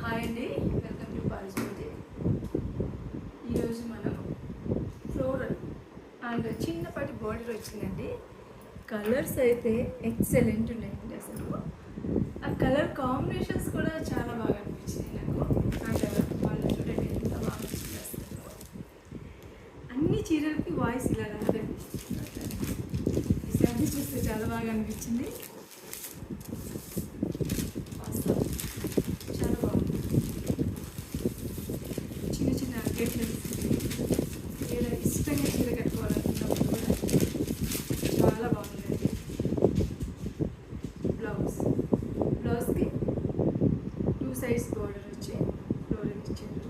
Hi అండి, welcome to పాల్స్బోటి. ఈరోజు మనం ఫ్లోరల్ అండ్ చిన్నపాటి బార్డర్ వచ్చిందండి. కలర్స్ అయితే ఎక్సలెంట్ ఉన్నాయండి. అసలు ఆ కలర్ కాంబినేషన్స్ కూడా చాలా బాగా అనిపించింది నాకు. అండ్ వాళ్ళు చూడండి ఎంత బాగా వచ్చింది. అసలు అన్ని చీరలకి వాయిస్ ఇలా రాదండి. ఈ శారీ చూస్తే చాలా బాగా అనిపించింది. ఇలా ఇష్టంగా చీర కట్టుకోవాలనుకున్నప్పుడు కూడా చాలా బాగుందండి. బ్లౌజ్కి 2 సైడ్స్ బోర్డర్ వచ్చి ఫ్లోరల్ ఇచ్చారు.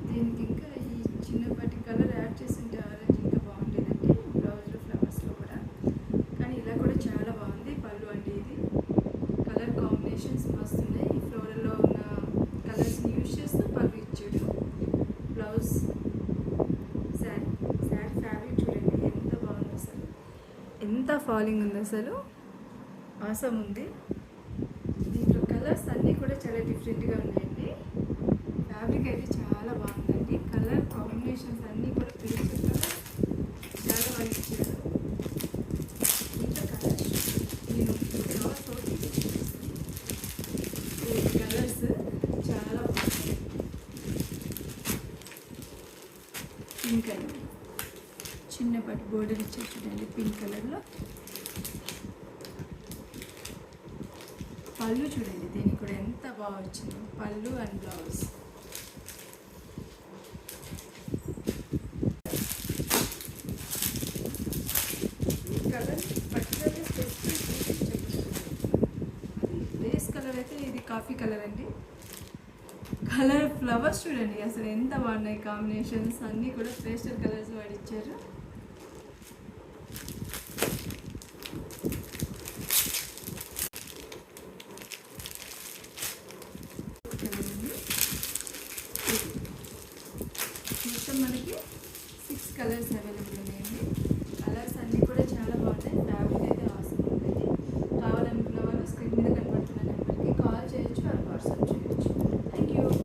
దీనికి ఇంకా ఈ చిన్నపాటి కలర్ యాడ్ చేస్తుంటే ఆరెంజ్ ఇంకా బాగుండేదండి బ్లౌజ్లో ఫ్లవర్స్లో కూడా. కానీ ఇలా కూడా చాలా బాగుంది. పళ్ళు అండి, ఇది కలర్ కాంబినేషన్స్ మస్తున్నాయి. ఈ ఫ్లోరల్లో ఉన్న కలర్స్ని యూజ్ చేస్తూ పళ్ళు ఇచ్చాడు. బ్లౌజ్ శారీ ఫ్యాబ్రిక్ చూడండి ఎంత బాగుంది. అసలు ఎంత ఫాలింగ్ ఉంది, అసలు ఆసం ఉంది. దీంట్లో కలర్స్ అన్నీ కూడా చాలా డిఫరెంట్గా ఉన్నాయండి. ఫ్యాబ్రిక్ అయితే చాలా బాగుందండి. కలర్ కాంబినేషన్స్ అన్నీ కూడా పేస్ట్ చాలా బాగా ఇచ్చారు. ఇంకా కలర్స్ నేను కలర్స్ చాలా బాగుంది. పింక్ కలర్ చిన్నపాటి బోర్డర్ ఇచ్చారు చూడండి, పింక్ కలర్లో. పళ్ళు చూడండి, దీనికి కూడా ఎంత బాగా వచ్చింది. పళ్ళు అండ్ బ్లౌజ్ కలర్ పర్టికులర్గా స్పెసిఫిక్ అది బేస్ కలర్ అయితే ఇది కాఫీ కలర్ అండి. కలర్ ఫ్లవర్స్ చూడండి అసలు ఎంత బాగున్నాయి. కాంబినేషన్స్ అన్నీ కూడా పేస్టల్ కలర్స్ వాడిచ్చారు.